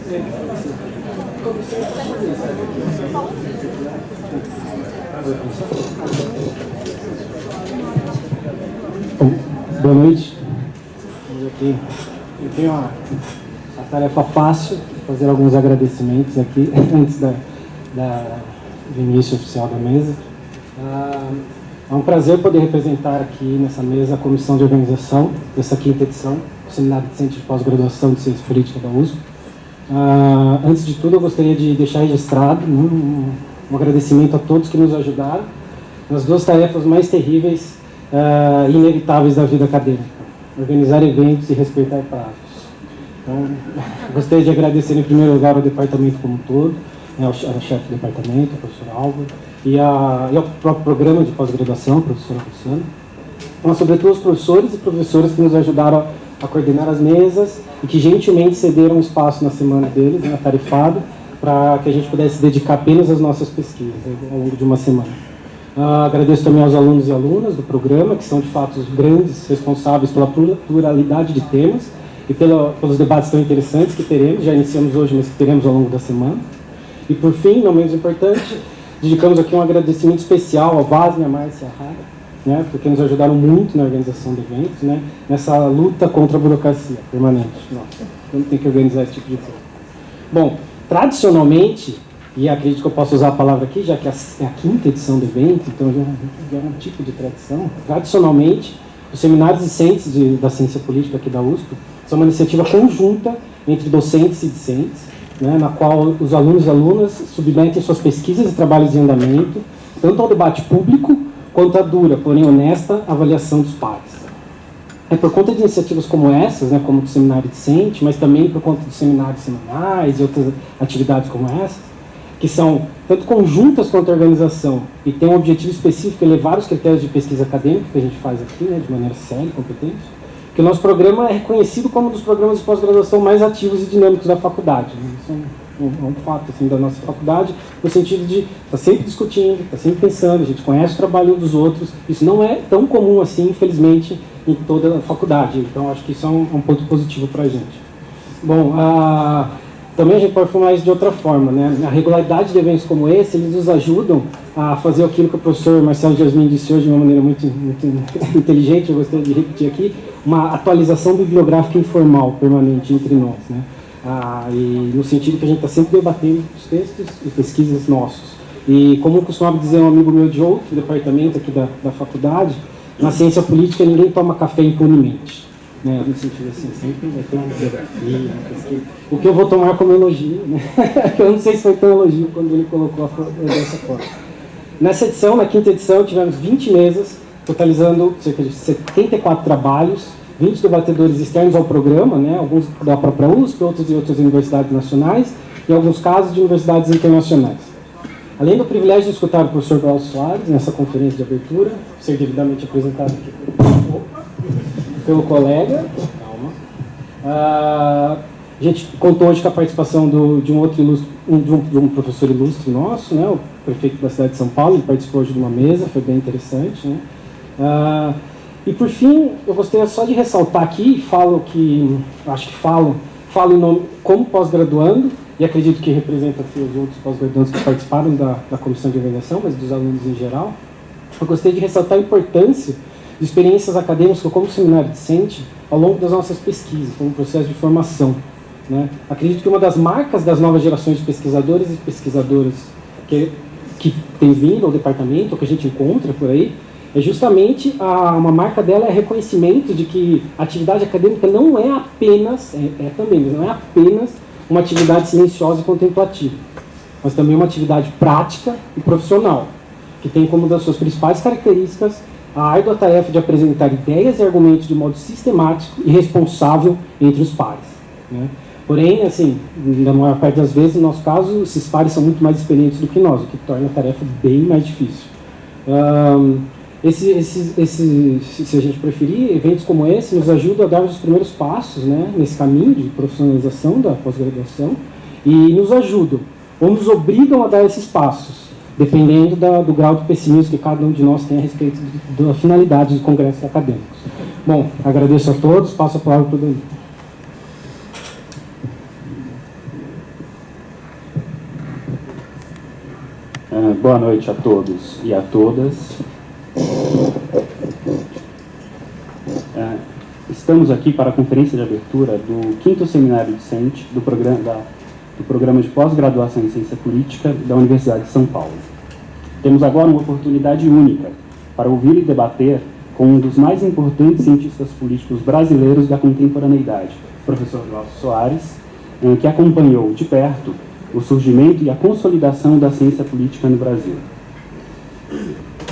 Boa noite. Eu tenho a tarefa fácil de fazer alguns agradecimentos aqui antes do início oficial da mesa. É um prazer poder representar aqui nessa mesa a comissão de organização dessa quinta edição do Seminário Decente de Pós-Graduação de Ciência Política da USP. Antes de tudo, eu gostaria de deixar registrado um agradecimento a todos que nos ajudaram nas duas tarefas mais terríveis e inevitáveis da vida acadêmica: organizar eventos e respeitar prazos. Então, gostaria de agradecer em primeiro lugar ao departamento como um todo, ao chefe do departamento, ao professor Álvaro, e ao próprio programa de pós-graduação, a professora Luciana, mas sobretudo os professores e professoras que nos ajudaram a coordenar as mesas e que gentilmente cederam um espaço na semana deles, na tarefada, para que a gente pudesse dedicar apenas às nossas pesquisas ao longo de uma semana. Agradeço também aos alunos e alunas do programa, que são de fato os grandes responsáveis pela pluralidade de temas e pelos debates tão interessantes que teremos, já iniciamos hoje, mas que teremos ao longo da semana. E por fim, não menos importante, dedicamos aqui um agradecimento especial ao Vasne, a Márcia e a Rara, né, porque nos ajudaram muito na organização do evento, né, nessa luta contra a burocracia permanente. Nossa, não tem que organizar esse tipo de coisa. Bom, tradicionalmente, e acredito que eu posso usar a palavra aqui, já que é a quinta edição do evento, então já é um tipo de tradição. Tradicionalmente, os seminários discentes da ciência política aqui da USP são uma iniciativa conjunta entre docentes e discentes, né, na qual os alunos e alunas submetem suas pesquisas e trabalhos em andamento, tanto ao debate público, quanto à dura, porém honesta, avaliação dos pares. É por conta de iniciativas como essas, né, como o seminário discente, mas também por conta dos seminários semanais e outras atividades como essas, que são tanto conjuntas quanto a organização e têm um objetivo específico, elevar os critérios de pesquisa acadêmica que a gente faz aqui, né, de maneira séria e competente, que o nosso programa é reconhecido como um dos programas de pós-graduação mais ativos e dinâmicos da faculdade. Isso é um fato assim, da nossa faculdade, no sentido de estar sempre discutindo, estar sempre pensando, a gente conhece o trabalho dos outros. Isso não é tão comum assim, infelizmente, em toda a faculdade. Então, acho que isso é um ponto positivo para a gente. Bom, também a gente pode formar isso de outra forma, né? A regularidade de eventos como esse, eles nos ajudam a fazer aquilo que o professor Marcelo Jasmin disse hoje de uma maneira muito inteligente, eu gostaria de repetir aqui, uma atualização bibliográfica informal, permanente entre nós, né? E no sentido que a gente está sempre debatendo os textos e pesquisas nossos. E como costumava dizer um amigo meu de outro departamento aqui da faculdade, na ciência política ninguém toma café impunemente, né? No sentido assim, sempre vai ter uma bibliografia, uma pesquisa. O que eu vou tomar como elogio, né? Eu não sei se foi tão elogio quando ele colocou dessa forma. Nessa edição, na quinta edição, tivemos 20 mesas, totalizando cerca de 74 trabalhos, 20 debatedores externos ao programa, né, alguns da própria USP, outros de outras universidades nacionais, e em alguns casos de universidades internacionais. Além do privilégio de escutar o professor Glaucio Soares nessa conferência de abertura, ser devidamente apresentado aqui pelo colega, calma. A gente contou hoje com a participação de um professor ilustre nosso, né, o prefeito da cidade de São Paulo. Ele participou hoje de uma mesa, foi bem interessante, né. E por fim, eu gostaria só de ressaltar aqui, falo em nome como pós-graduando, e acredito que representa aqui os outros pós-graduandos que participaram da comissão de organização, mas dos alunos em geral. Eu gostaria de ressaltar a importância de experiências acadêmicas como o seminário discente ao longo das nossas pesquisas, como processo de formação, né? Acredito que uma das marcas das novas gerações de pesquisadores e pesquisadoras que tem vindo ao departamento, ou que a gente encontra por aí, é justamente uma marca dela é reconhecimento de que a atividade acadêmica não é apenas, também, mas não é apenas uma atividade silenciosa e contemplativa, mas também uma atividade prática e profissional, que tem como das suas principais características a árdua tarefa de apresentar ideias e argumentos de modo sistemático e responsável entre os pares, né? Porém, assim, na maior parte das vezes, no nosso caso, esses pares são muito mais experientes do que nós, o que torna a tarefa bem mais difícil. Se a gente preferir, eventos como esse nos ajudam a dar os primeiros passos, né, nesse caminho de profissionalização da pós-graduação, e nos ajudam, ou nos obrigam a dar esses passos, dependendo do grau de pessimismo que cada um de nós tem a respeito da finalidade dos congressos acadêmicos. Bom, agradeço a todos, passo a palavra para o Danilo. Boa noite a todos e a todas. Estamos aqui para a conferência de abertura do 5º Seminário Discente do programa de pós-graduação em Ciência Política da Universidade de São Paulo. Temos agora uma oportunidade única para ouvir e debater com um dos mais importantes cientistas políticos brasileiros da contemporaneidade, o professor Glaucio Soares, que acompanhou de perto o surgimento e a consolidação da ciência política no Brasil.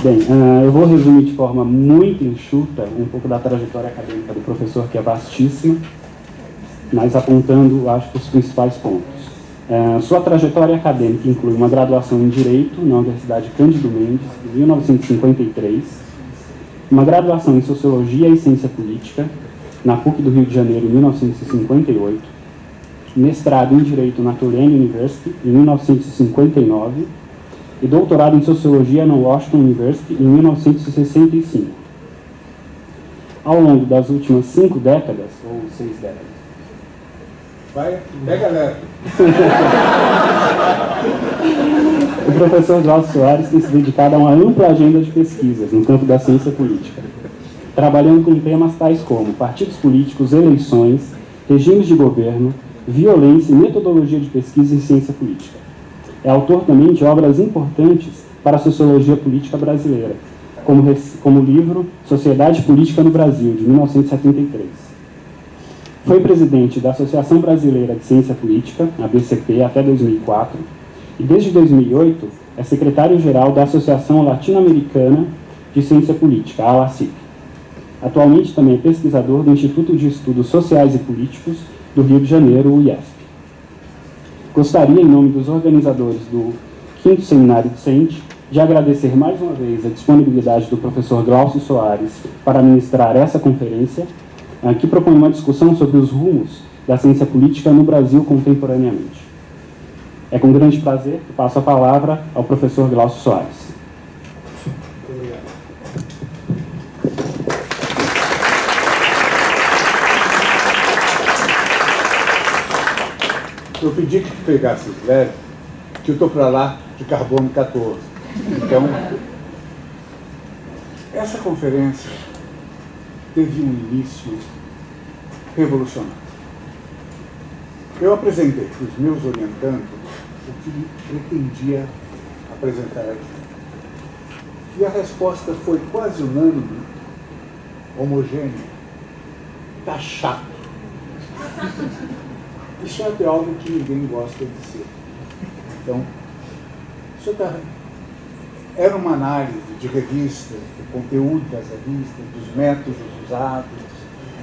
Bem, eu vou resumir de forma muito enxuta um pouco da trajetória acadêmica do professor, que é vastíssima, mas apontando, acho, os principais pontos. Sua trajetória acadêmica inclui uma graduação em Direito na Universidade Cândido Mendes, em 1953, uma graduação em Sociologia e Ciência Política na PUC do Rio de Janeiro, em 1958, mestrado em Direito na Tulane University, em 1959, e doutorado em Sociologia na Washington University, em 1965. Ao longo das últimas 5 décadas, ou 6 décadas, vai, pega leve. O professor Glaucio Soares tem se dedicado a uma ampla agenda de pesquisas no campo da ciência política, trabalhando com temas tais como partidos políticos, eleições, regimes de governo, violência e metodologia de pesquisa em ciência política. É autor também de obras importantes para a sociologia política brasileira, como o livro Sociedade Política no Brasil, de 1973. Foi presidente da Associação Brasileira de Ciência Política, a ABCP, até 2004, e desde 2008 é secretário-geral da Associação Latino-Americana de Ciência Política, a ALACIP. Atualmente também é pesquisador do Instituto de Estudos Sociais e Políticos do Rio de Janeiro, o IESP. Gostaria, em nome dos organizadores do 5º Seminário Discente, de agradecer mais uma vez a disponibilidade do professor Glaucio Soares para ministrar essa conferência, que propõe uma discussão sobre os rumos da ciência política no Brasil contemporaneamente. É com grande prazer que passo a palavra ao professor Glaucio Soares. Eu pedi que tu pegasse leve, que eu estou para lá de carbono 14. Então, essa conferência teve um início revolucionário. Eu apresentei para os meus orientandos o que pretendia apresentar aqui. E a resposta foi quase unânime, homogênea. Está chato. Isso é algo que ninguém gosta de ser. Então, isso era uma análise de revistas, do conteúdo das revistas, dos métodos usados,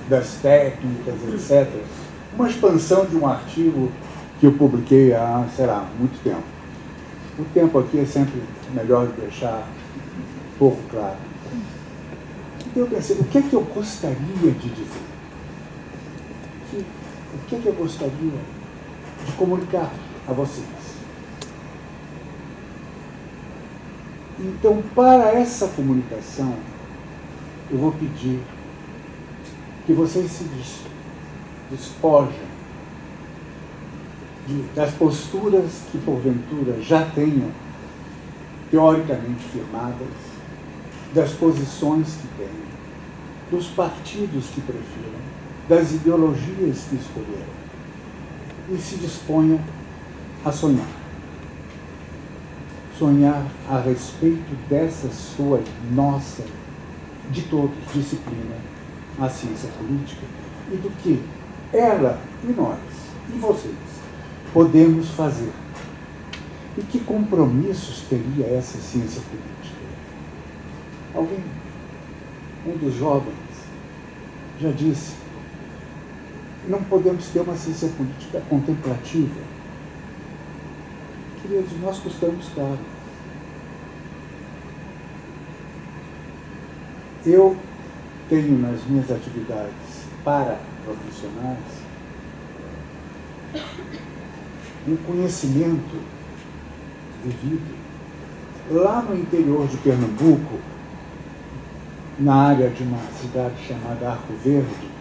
das técnicas, etc. Uma expansão de um artigo que eu publiquei há, muito tempo. O tempo aqui é sempre melhor de deixar pouco claro. Então eu pensei, o que é que eu gostaria de dizer? O que é que eu gostaria de comunicar a vocês? Então, para essa comunicação, eu vou pedir que vocês se despojem das posturas que, porventura, já tenham teoricamente firmadas, das posições que tenham, dos partidos que prefiram, das ideologias que escolheram, e se disponham a sonhar. Sonhar a respeito dessa sua, nossa, de todos, disciplina, a ciência política, e do que ela e nós, e vocês, podemos fazer. E que compromissos teria essa ciência política? Alguém, um dos jovens, já disse, não podemos ter uma ciência política contemplativa. Queridos, nós custamos caro. Eu tenho nas minhas atividades paraprofissionais um conhecimento vivido lá no interior de Pernambuco, na área de uma cidade chamada Arco Verde,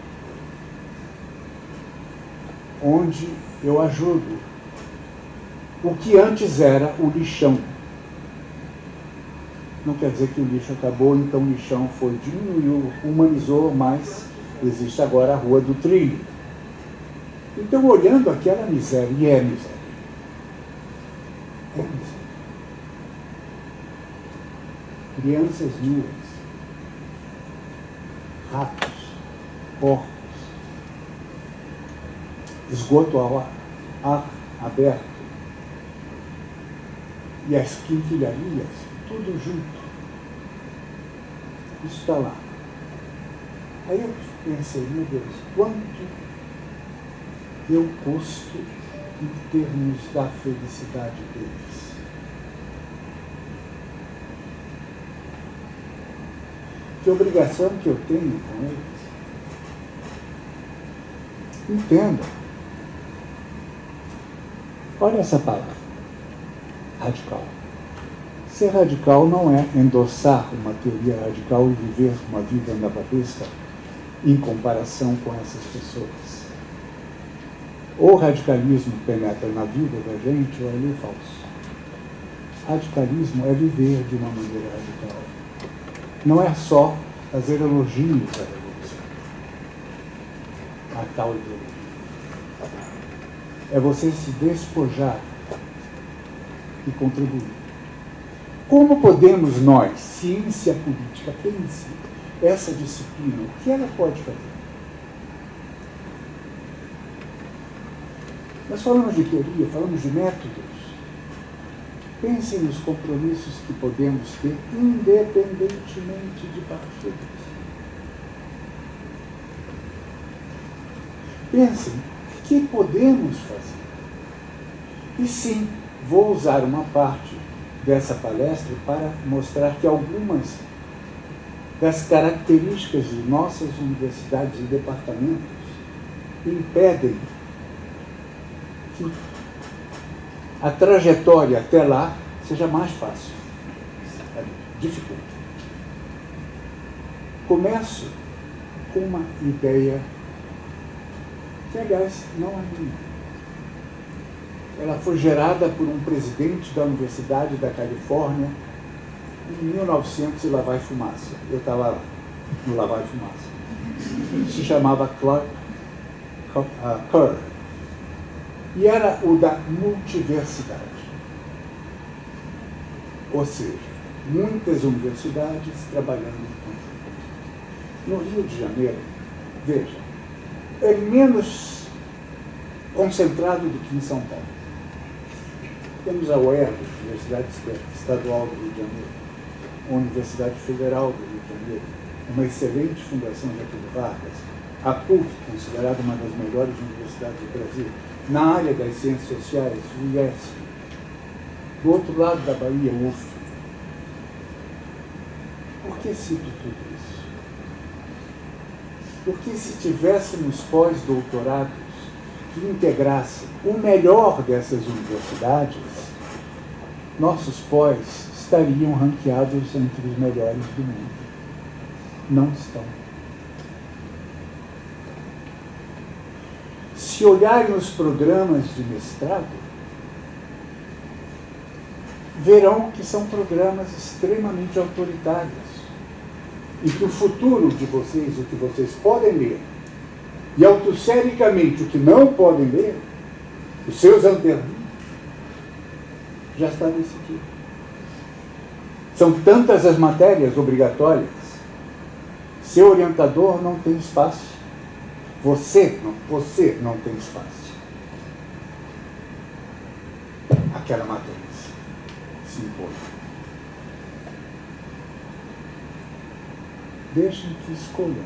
onde eu ajudo o que antes era o lixão, não quer dizer que o lixo acabou, então o lixão foi, diminuiu, humanizou, mas existe agora a Rua do Trilho. Então, olhando aquela miséria, e é miséria. É miséria. Crianças nuas, ratos, porcos, esgoto ao ar aberto, e as quinquilharias, tudo junto. Isso está lá. Aí eu pensei, meu Deus, quanto eu custo em termos da felicidade deles? Que obrigação que eu tenho com eles? Entenda. Olha essa palavra. Radical. Ser radical não é endossar uma teoria radical e viver uma vida anabaptista em comparação com essas pessoas. Ou o radicalismo penetra na vida da gente, ou ele é falso. Radicalismo é viver de uma maneira radical. Não é só fazer elogios à revolução, a tal ideologia. É você se despojar e contribuir. Como podemos nós, ciência política, pense essa disciplina, o que ela pode fazer? Nós falamos de teoria, falamos de métodos. Pensem nos compromissos que podemos ter, independentemente de partidos. Pensem o que podemos fazer. E sim, vou usar uma parte dessa palestra para mostrar que algumas das características de nossas universidades e departamentos impedem que a trajetória até lá seja mais fácil. Dificulta. Começo com uma ideia que, aliás, não é minha. Ela foi gerada por um presidente da Universidade da Califórnia em 1900 e lá vai fumaça. Eu estava lá, no Lá Vai Fumaça. Se chamava Kerr. E era o da multiversidade. Ou seja, muitas universidades trabalhando em conjunto. No Rio de Janeiro, veja, é menos concentrado do que em São Paulo. Temos a UERJ, Universidade Estadual do Rio de Janeiro, a Universidade Federal do Rio de Janeiro, uma excelente fundação Getúlio Vargas, a PUC, considerada uma das melhores universidades do Brasil, na área das ciências sociais, o IESP, do outro lado da Bahia, o UF. Por que cito tudo isso? Porque se tivéssemos pós-doutorados que integrassem o melhor dessas universidades, nossos pós estariam ranqueados entre os melhores do mundo. Não estão. Se olharem os programas de mestrado, verão que são programas extremamente autoritários e que o futuro de vocês, o que vocês podem ler, e autocericamente o que não podem ler, os seus antenados, já está decidido. São tantas as matérias obrigatórias, seu orientador não tem espaço. Você não tem espaço. Aquela matriz se impõe. Deixem que escolham.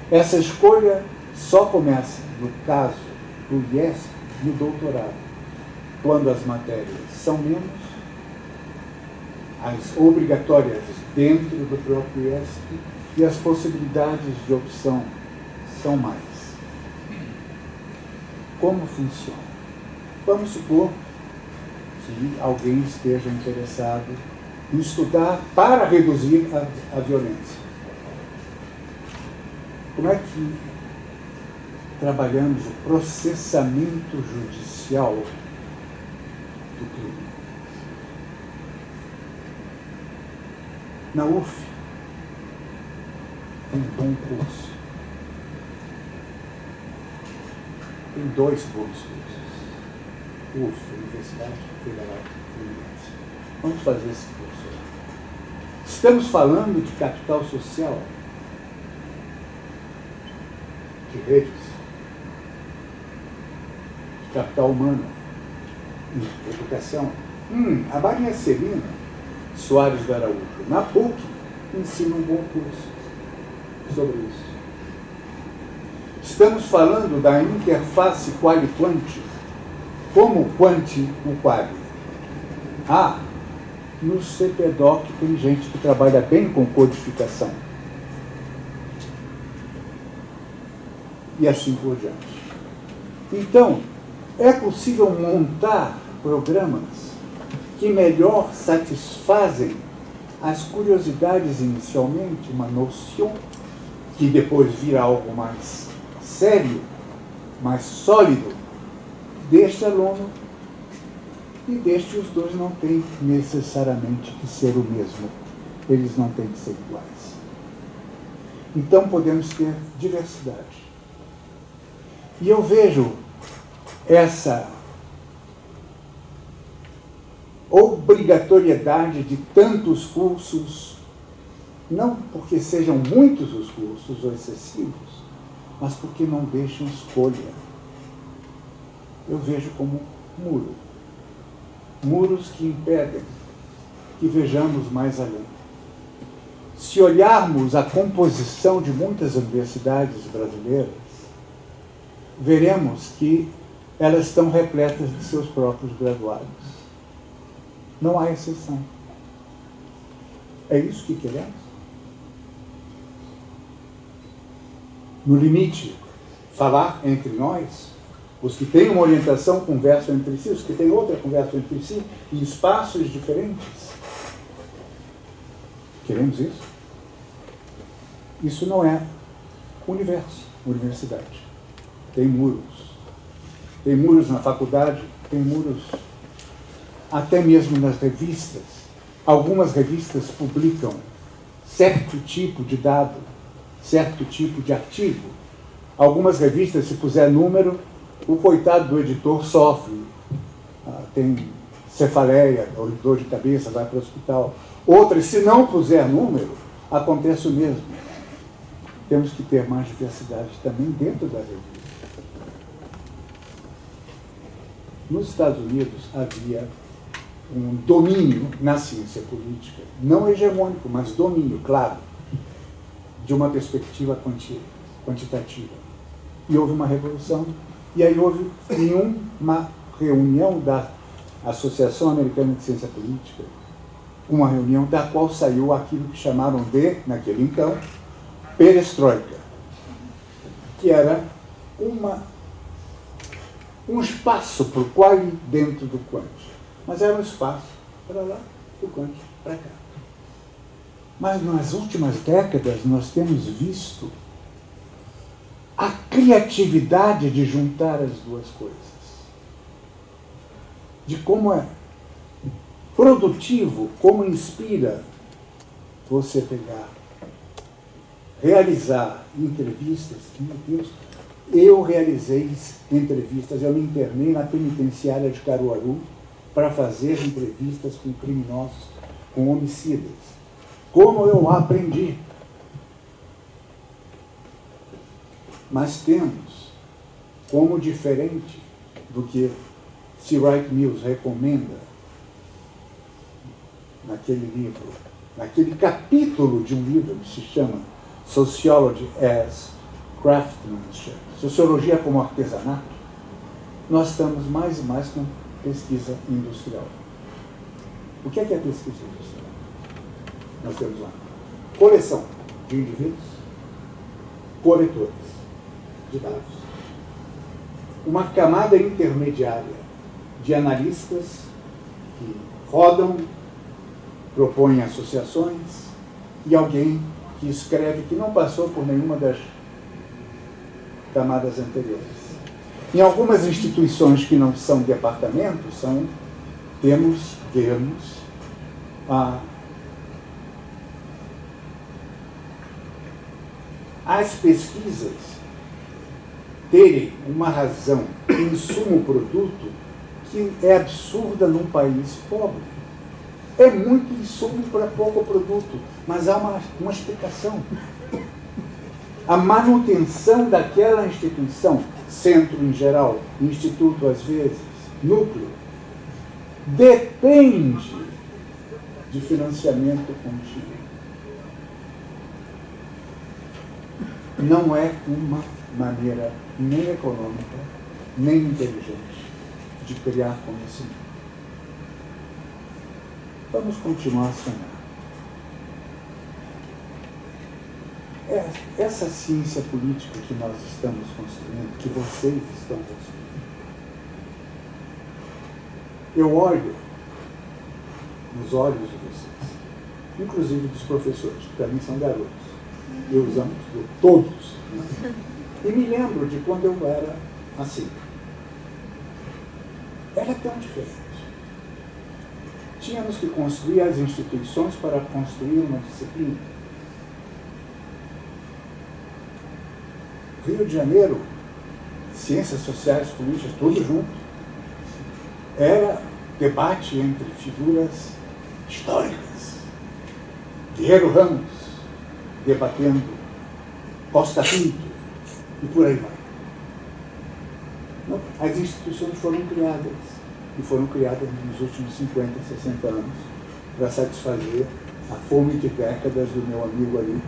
Essa escolha só começa, no caso do IESP, no doutorado, quando as matérias são menos, as obrigatórias dentro do próprio IESP, e as possibilidades de opção são mais. Como funciona? Vamos supor que alguém esteja interessado em estudar para reduzir a violência. Como é que trabalhamos o processamento judicial do crime? Na UF tem um bom curso. Tem 2 bons cursos. UF, Universidade Federal Fluminense. Vamos fazer esse curso. Estamos falando de capital social, de redes, de capital humano, de educação. A Maria Celina Soares do Araújo, na PUC, ensina um bom curso sobre isso. Estamos falando da interface quali-quanti, como quanti o quali. No CPDOC tem gente que trabalha bem com codificação. E assim por diante. Então, é possível montar programas que melhor satisfazem as curiosidades inicialmente, uma noção, que depois vira algo mais sério, mais sólido, deste aluno e deste. Os dois não têm necessariamente que ser o mesmo. Eles não têm que ser iguais. Então podemos ter diversidade. E eu vejo essa obrigatoriedade de tantos cursos, não porque sejam muitos os cursos ou excessivos, mas porque não deixam escolha. Eu vejo como muro. Muros que impedem que vejamos mais além. Se olharmos a composição de muitas universidades brasileiras, veremos que elas estão repletas de seus próprios graduados. Não há exceção. É isso que queremos? No limite, falar entre nós, os que têm uma orientação conversam entre si, os que têm outra conversam entre si, em espaços diferentes. Queremos isso? Isso não é universo, universidade. Tem muros. Tem muros na faculdade, tem muros até mesmo nas revistas. Algumas revistas publicam certo tipo de dado, certo tipo de artigo. Algumas revistas, se puser número, o coitado do editor sofre. Tem cefaleia, ou dor de cabeça, vai para o hospital. Outras, se não puser número, acontece o mesmo. Temos que ter mais diversidade também dentro da revista. Nos Estados Unidos havia um domínio na ciência política, não hegemônico, mas domínio, claro, de uma perspectiva quantitativa. E houve uma revolução, e aí houve em uma reunião da Associação Americana de Ciência Política, uma reunião da qual saiu aquilo que chamaram de, naquele então, perestroika, que era um espaço para o quali dentro do quanti. Mas era um espaço para lá, do quanti para cá. Mas nas últimas décadas nós temos visto a criatividade de juntar as duas coisas. De como é produtivo, como inspira você pegar, realizar entrevistas, que, meu Deus, eu realizei entrevistas, eu me internei na penitenciária de Caruaru para fazer entrevistas com criminosos, com homicidas. Como eu aprendi. Mas temos, como diferente do que C. Wright Mills recomenda naquele livro, naquele capítulo de um livro que se chama Sociology as Craftsmanship, Sociologia como Artesanato, nós estamos mais e mais com pesquisa industrial. O que é pesquisa industrial? Nós temos lá coleção de indivíduos, coletores de dados, uma camada intermediária de analistas que rodam, propõem associações, e alguém que escreve que não passou por nenhuma das camadas anteriores. Em algumas instituições que não são departamentos, vemos as pesquisas terem uma razão, insumo, produto, que é absurda num país pobre. É muito insumo para pouco produto, mas há uma explicação. A manutenção daquela instituição, centro em geral, instituto às vezes, núcleo, depende de financiamento contínuo. Não é uma maneira nem econômica, nem inteligente de criar conhecimento. Vamos continuar a sonhar. Essa ciência política que nós estamos construindo, que vocês estão construindo, eu olho nos olhos de vocês, inclusive dos professores, que também são garotos, e os amo todos, né? E me lembro de quando eu era assim. Era tão diferente. Tínhamos que construir as instituições para construir uma disciplina. Rio de Janeiro, ciências sociais, políticas, tudo junto. Era debate entre figuras históricas. Guerreiro Ramos, debatendo Costa Pinto, e por aí vai. Não, as instituições foram criadas, e foram criadas nos últimos 50, 60 anos, para satisfazer a fome de décadas do meu amigo ali.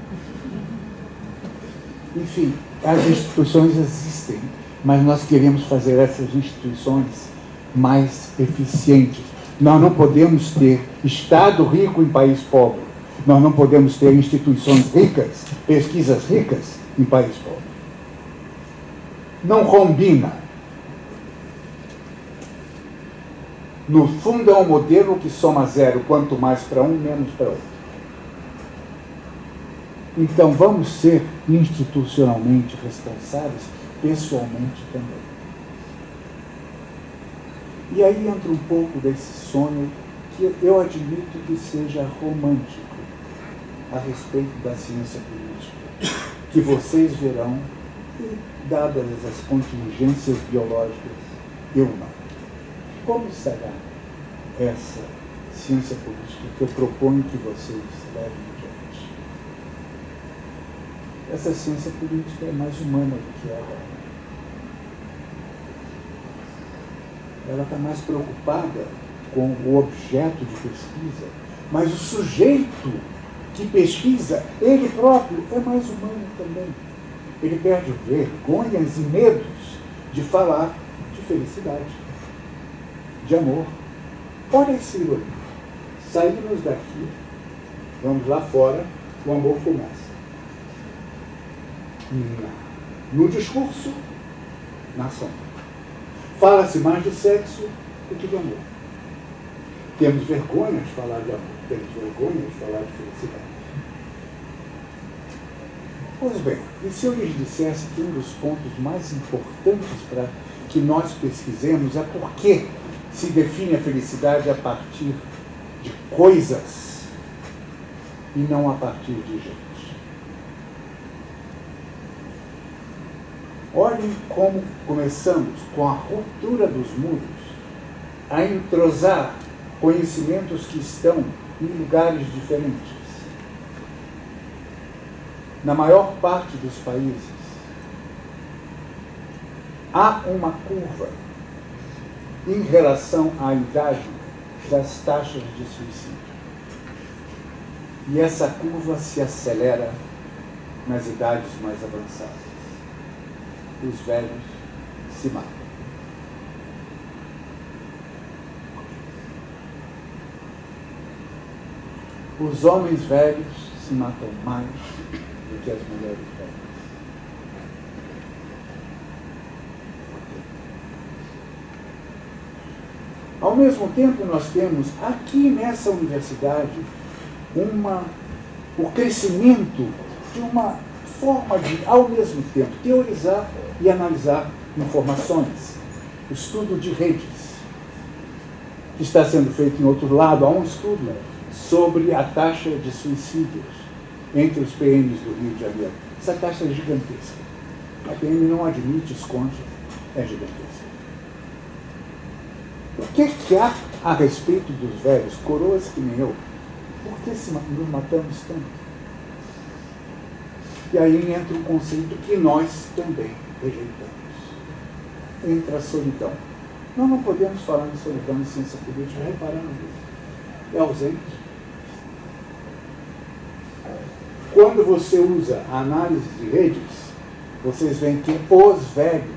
Enfim, as instituições existem, mas nós queremos fazer essas instituições mais eficientes. Nós não podemos ter Estado rico em país pobre. Nós não podemos ter instituições ricas, pesquisas ricas em país pobre. Não combina. No fundo é um modelo que soma zero, quanto mais para um, menos para outro. Então vamos ser institucionalmente responsáveis, pessoalmente também. E aí entra um pouco desse sonho que eu admito que seja romântico a respeito da ciência política, que vocês verão, e dadas as contingências biológicas, eu não. Como será essa ciência política que eu proponho que vocês levem adiante? Essa ciência política é mais humana do que agora. Ela está mais preocupada com o objeto de pesquisa, mas o sujeito que pesquisa, ele próprio, é mais humano também. Ele perde vergonhas e medos de falar de felicidade, de amor. Olha esse ironia. Saímos daqui, vamos lá fora, o amor começa. No discurso, na ação. Fala-se mais de sexo do que de amor. Temos vergonha de falar de amor, temos vergonha de falar de felicidade. Pois bem, e se eu lhes dissesse que um dos pontos mais importantes para que nós pesquisemos é por que se define a felicidade a partir de coisas e não a partir de gente? Olhem como começamos com a ruptura dos muros a entrosar conhecimentos que estão em lugares diferentes. Na maior parte dos países, há uma curva em relação à idade das taxas de suicídio. E essa curva se acelera nas idades mais avançadas. Os velhos se matam. Os homens velhos se matam mais do que as mulheres velhas. Ao mesmo tempo, nós temos aqui nessa universidade o crescimento de uma forma de, ao mesmo tempo, teorizar e analisar informações. O estudo de redes, que está sendo feito em outro lado. Há um estudo sobre a taxa de suicídios entre os PMs do Rio de Janeiro. Essa taxa é gigantesca. A PM não admite, esconde, é gigantesca. O que há a respeito dos velhos, coroas que nem eu? Por que nos matamos tanto? E aí entra um conceito que nós também rejeitamos. Entra a solidão. Nós não podemos falar de solidão em ciência política, reparando isso. É ausente. Quando você usa a análise de redes, vocês veem que os velhos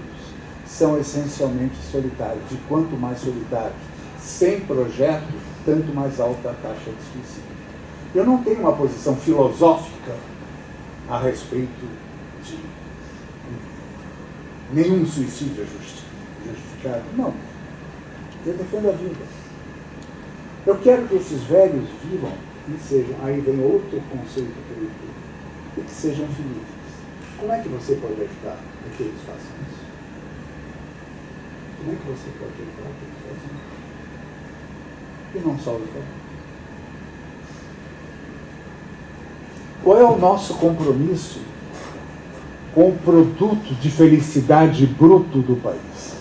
são essencialmente solitários. E quanto mais solitários, sem projeto, tanto mais alta a taxa de suicídio. Eu não tenho uma posição filosófica a respeito de nenhum suicídio é justificado. Não. Eu defendo a vida. Eu quero que esses velhos vivam e sejam, aí vem outro conceito que eu digo, e que sejam felizes. Como é que você pode ajudar a que eles façam isso? Como é que você pode ajudar a que eles façam isso? E não só o velho. Qual é o nosso compromisso com o produto de felicidade bruto do país?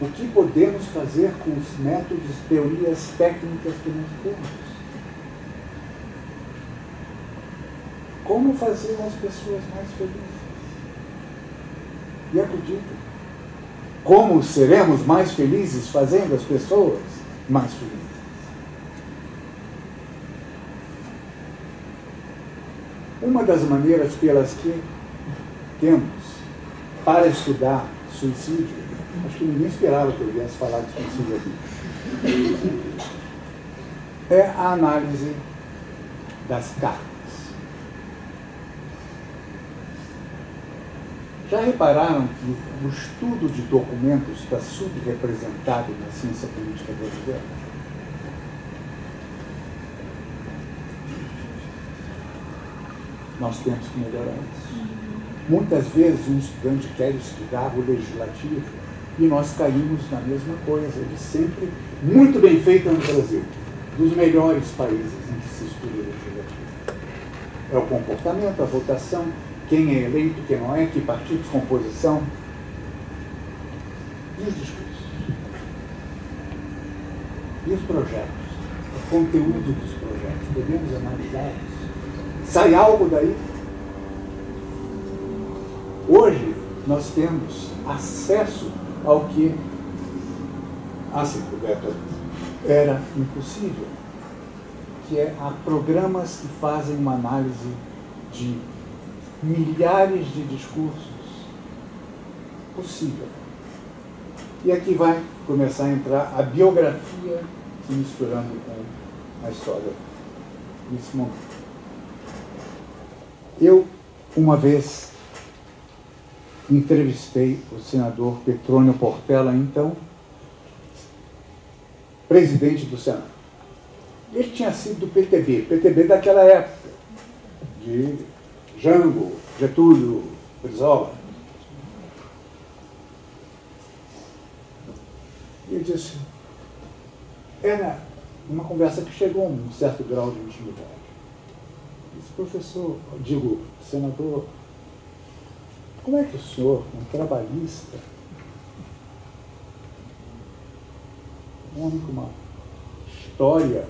O que podemos fazer com os métodos, teorias técnicas que nós temos? Como fazer as pessoas mais felizes? E acredito, como seremos mais felizes fazendo as pessoas mais felizes? Uma das maneiras pelas que temos para estudar suicídio, acho que ninguém esperava que eu viesse falar de suicídio aqui, é a análise das cartas. Já repararam que o estudo de documentos está subrepresentado na ciência política brasileira? Nós temos que melhorar isso. Muitas vezes um estudante quer estudar o legislativo e nós caímos na mesma coisa. Ele sempre, muito bem feita no Brasil, dos melhores países em que se estuda o legislativo. É o comportamento, a votação, quem é eleito, quem não é, que partidos, composição. E os discursos? E os projetos? O conteúdo dos projetos? Podemos analisá-los? Sai algo daí? Hoje nós temos acesso ao que, assim, era impossível, que é a programas que fazem uma análise de milhares de discursos possível. E aqui vai começar a entrar a biografia se misturando com a história nesse momento. Eu, uma vez, entrevistei o senador Petrônio Portela, então, presidente do Senado. Ele tinha sido do PTB daquela época, de Jango, Getúlio, Brizola. E ele disse, era uma conversa que chegou a um certo grau de intimidade. Disse, professor, senador, como é que o senhor, um trabalhista, um homem com uma história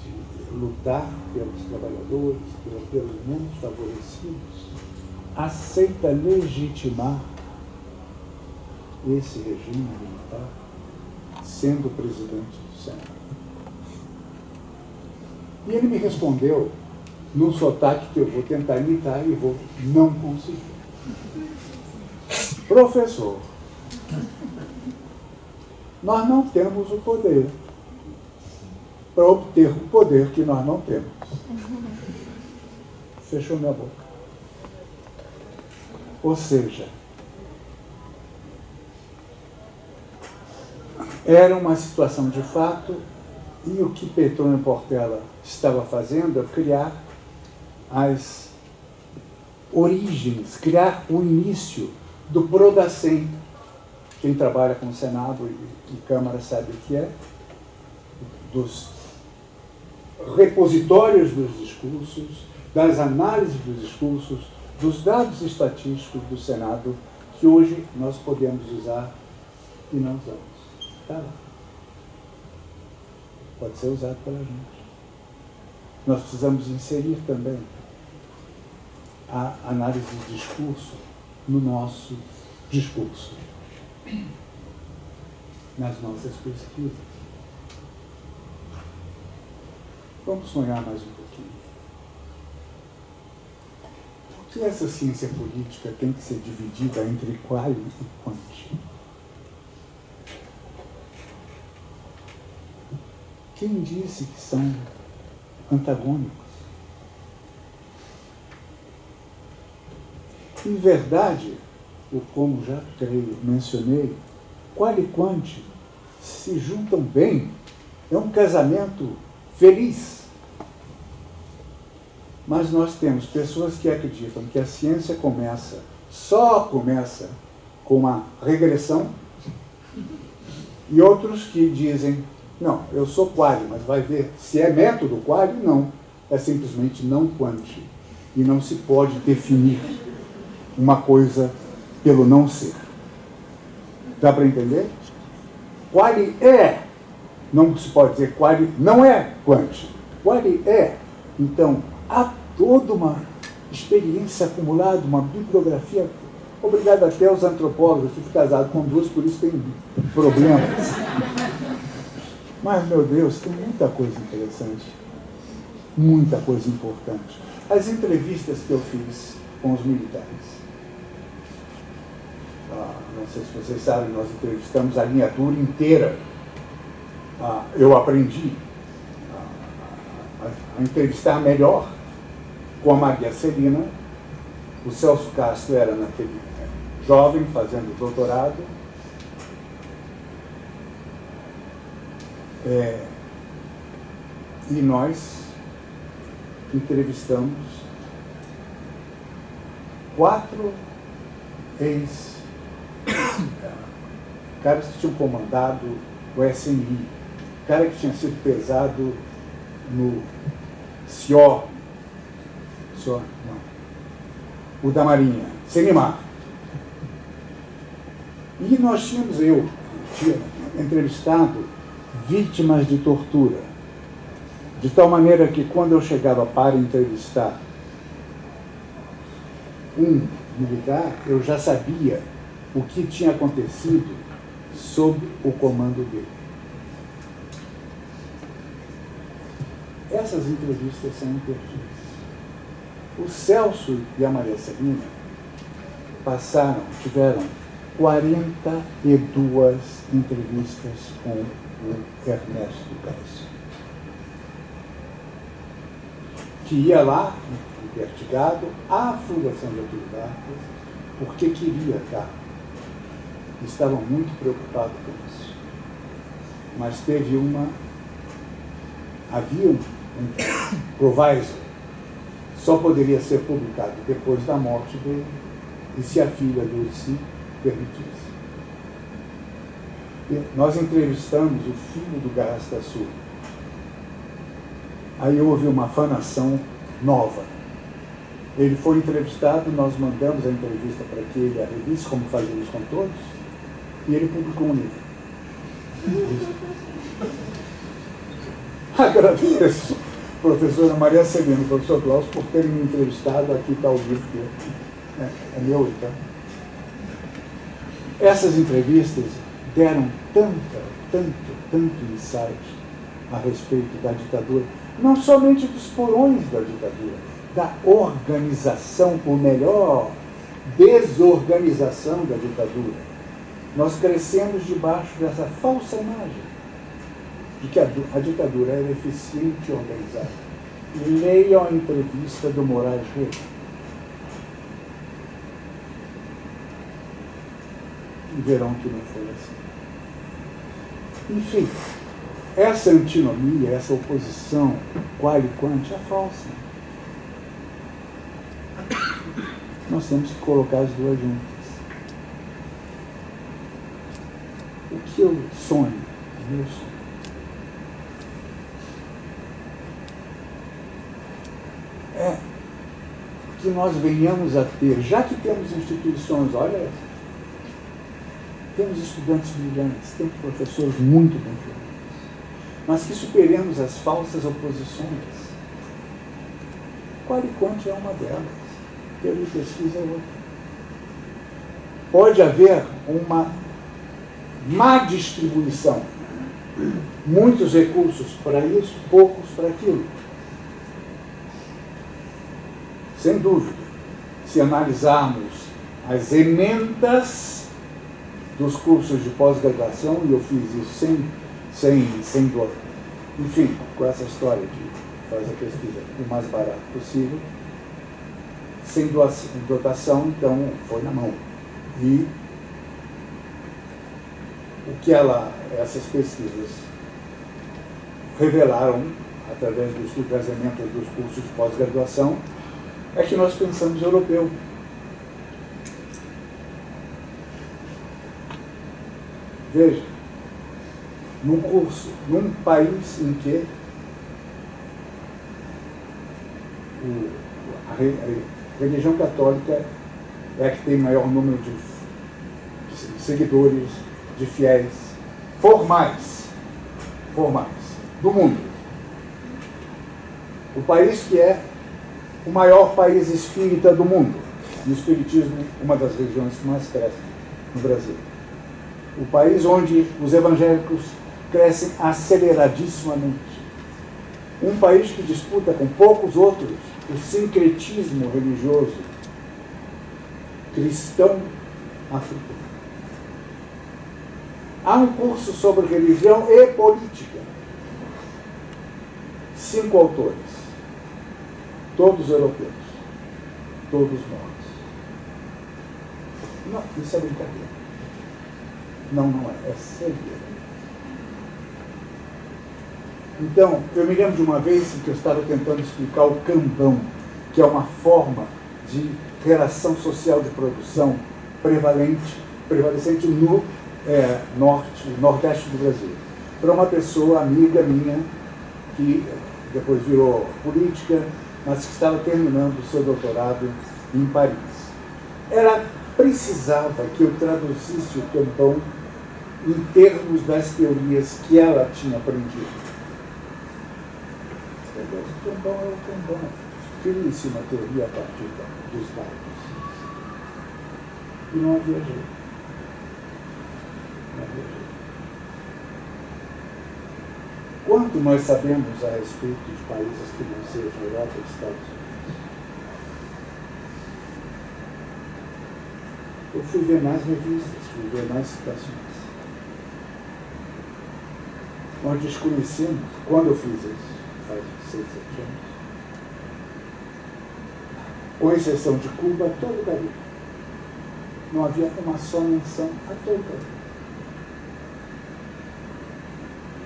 de lutar pelos trabalhadores, pelos menos favorecidos, aceita legitimar esse regime militar sendo presidente do Senado? E ele me respondeu num sotaque que eu vou tentar imitar e vou não conseguir. Professor, nós não temos o poder para obter o poder que nós não temos. Fechou minha boca. Ou seja, era uma situação de fato, e o que Petrônio Portela estava fazendo é criar as origens, criar o início do Prodacem. Quem trabalha com o Senado e Câmara sabe o que é, dos repositórios dos discursos, das análises dos discursos, dos dados estatísticos do Senado, que hoje nós podemos usar e não usamos. Está lá. Pode ser usado pela gente. Nós precisamos inserir também a análise de discurso no nosso discurso, nas nossas pesquisas. Vamos sonhar mais um pouquinho. Por que essa ciência política tem que ser dividida entre quali e quanti? Quem disse que são antagônicos? Em verdade, como já mencionei, quali e quanti se juntam bem. É um casamento feliz. Mas nós temos pessoas que acreditam que a ciência só começa com uma regressão, e outros que dizem, não, eu sou quali, mas vai ver se é método quali, não. É simplesmente não quanti. E não se pode definir uma coisa pelo não ser. Dá para entender? Quali é. Não se pode dizer quali não é quanti. Quali é. Então, há toda uma experiência acumulada, uma bibliografia. Obrigado até aos antropólogos. Eu fui casado com duas, por isso tem problemas. Mas, meu Deus, tem muita coisa interessante. Muita coisa importante. As entrevistas que eu fiz com os militares. Não sei se vocês sabem, nós entrevistamos a linha dura inteira. Eu aprendi a entrevistar melhor com a Maria Celina. O Celso Castro era naquele jovem, fazendo doutorado. E nós entrevistamos 4 caras que tinham comandado o SNI, cara que tinha sido pesado no CIO, o da Marinha, Senimar. E nós eu tinha entrevistado vítimas de tortura, de tal maneira que quando eu chegava para entrevistar um militar, eu já sabia o que tinha acontecido sob o comando dele. Essas entrevistas são imperdíveis. O Celso e a Maria Celina tiveram 42 entrevistas com o Ernesto Geisel, que ia lá, investigado, à Fundação Getúlio Vargas, porque queria estar. Estavam muito preocupados com isso. Mas havia um proviso, só poderia ser publicado depois da morte dele, e se a filha Dulce permitisse. E nós entrevistamos o filho do Garrastazu. Aí houve uma fanação nova. Ele foi entrevistado, nós mandamos a entrevista para que ele a revisse, como fazemos com todos, e ele publicou um livro. Agradeço, professora Maria Celina, professor Klaus, por terem me entrevistado. Aqui está o livro que é meu, então. Essas entrevistas deram tanto insight a respeito da ditadura, não somente dos porões da ditadura, da organização, ou melhor, desorganização da ditadura. Nós crescemos debaixo dessa falsa imagem de que a ditadura era eficiente e organizada. Leiam a entrevista do Moraes Reis. E verão que não foi assim. Enfim, essa antinomia, essa oposição qual e quanti é falsa. Nós temos que colocar as duas juntas. O que eu sonho, meu sonho, que nós venhamos a ter, já que temos instituições, olha, temos estudantes brilhantes, temos professores muito brilhantes, mas que superemos as falsas oposições. Qualiconte é uma delas, teoria e pesquisa é outra. Pode haver uma má distribuição, muitos recursos para isso, poucos para aquilo. Sem dúvida, se analisarmos as emendas dos cursos de pós-graduação, e eu fiz isso sem dor, enfim, com essa história de fazer a pesquisa o mais barato possível, sem dotação, então foi na mão. E o que essas pesquisas revelaram, através do estudo das emendas dos cursos de pós-graduação, é que nós pensamos europeu. Veja, num curso, num país em que a religião católica é a que tem maior número de seguidores, de fiéis formais do mundo. O país que é o maior país espírita do mundo. E o espiritismo, uma das regiões que mais cresce no Brasil. O país onde os evangélicos crescem aceleradissimamente. Um país que disputa com poucos outros o sincretismo religioso cristão africano. Há um curso sobre religião e política. 5 autores. Todos europeus. Todos mortos. Não, isso é brincadeira. Não é. É sério. Então, eu me lembro de uma vez em que eu estava tentando explicar o cambão, que é uma forma de relação social de produção prevalecente no nordeste do Brasil. Para uma pessoa amiga minha, que depois virou política, mas que estava terminando o seu doutorado em Paris. Ela precisava que eu traduzisse o cambão em termos das teorias que ela tinha aprendido. O cambão é o cambão. Cria-se uma teoria a partir dos dados. E não havia jeito. Quanto nós sabemos a respeito de países que não sejam Europa e Estados Unidos? Eu fui ver mais revistas, fui ver mais citações. Nós desconhecemos, quando eu fiz isso, faz 6, 7 anos, com exceção de Cuba, todo o Caribe. Não havia uma só menção a todo o Caribe.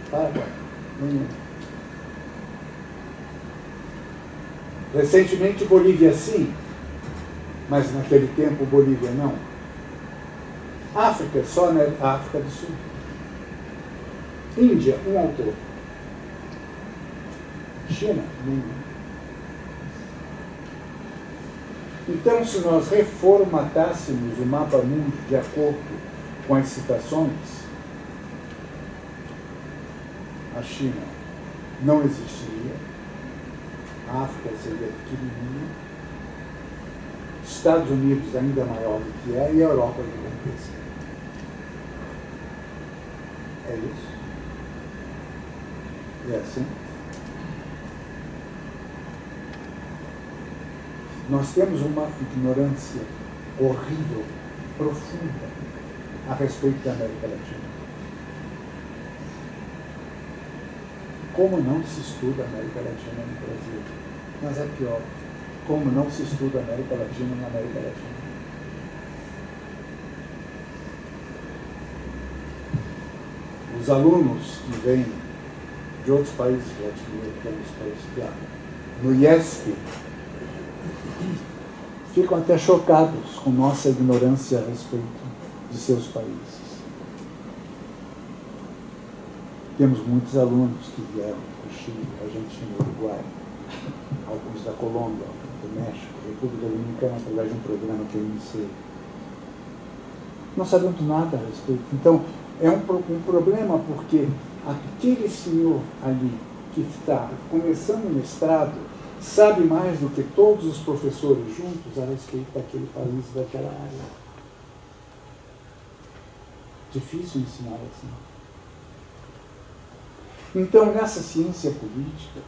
Paraguai, nenhum. Recentemente, Bolívia sim, mas naquele tempo Bolívia não. África, só na África do Sul. Índia, um autor. China, nenhum. Então, se nós reformatássemos o mapa mundo de acordo com as citações, a China não existiria, a África seria pequenininha, Estados Unidos ainda maior do que é, e a Europa gigantesca. É isso? É assim? Nós temos uma ignorância horrível, profunda, a respeito da América Latina. Como não se estuda a América Latina no Brasil? Mas é pior, como não se estuda a América Latina na América Latina. Os alunos que vêm de outros países latino-americanos para estudar no IESP ficam até chocados com nossa ignorância a respeito de seus países. Temos muitos alunos que vieram do Chile, Argentina, Uruguai, alguns da Colômbia, do México, República Dominicana, através de um programa que eu iniciei. Não sabemos nada a respeito. Então, é um problema porque aquele senhor ali que está começando o mestrado sabe mais do que todos os professores juntos a respeito daquele país, daquela área. Difícil ensinar assim. Então, nessa ciência política,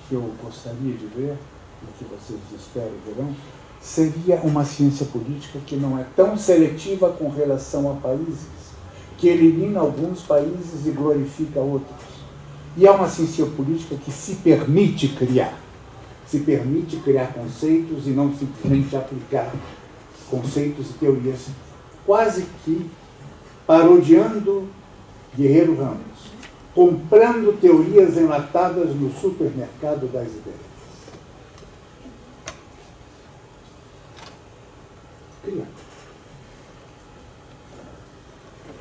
que eu gostaria de ver, e que vocês esperam verão, seria uma ciência política que não é tão seletiva com relação a países, que elimina alguns países e glorifica outros. E é uma ciência política que se permite criar conceitos e não simplesmente aplicar conceitos e teorias, quase que parodiando Guerreiro Ramos, comprando teorias enlatadas no supermercado das ideias. Cria.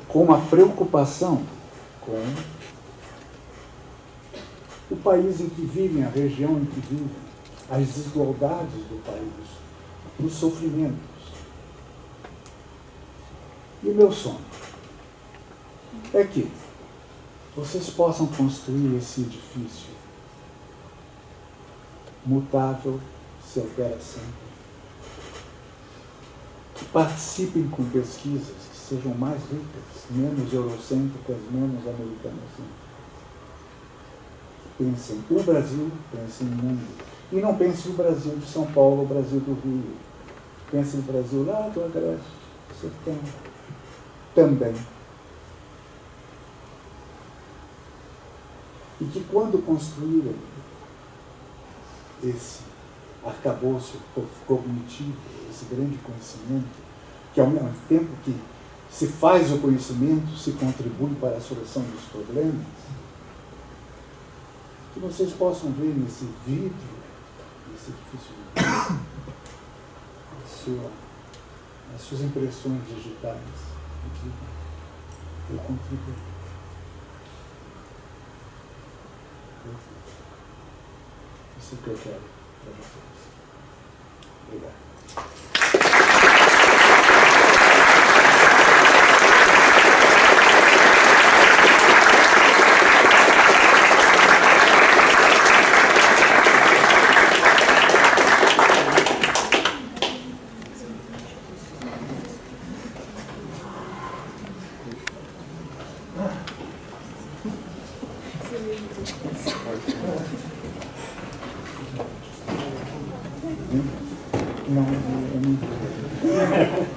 Com uma preocupação com o país em que vivem, a região em que vivem, as desigualdades do país, os sofrimentos. E o meu sonho é que vocês possam construir esse edifício mutável, se altera sempre, que participem com pesquisas que sejam mais ricas, menos eurocêntricas, menos americanas. Pensem o Brasil, pensem o mundo. E não pensem o Brasil de São Paulo, o Brasil do Rio. Pensem o Brasil lá do Agreste, Setembro. Também. E que quando construírem esse arcabouço cognitivo, esse grande conhecimento, que ao mesmo tempo que se faz o conhecimento, se contribui para a solução dos problemas, que vocês possam ver nesse vidro, nesse edifício de vidro, as suas impressões digitais. Eu contribuo. Isso que eu quero para vocês. Obrigado. Não, eu não.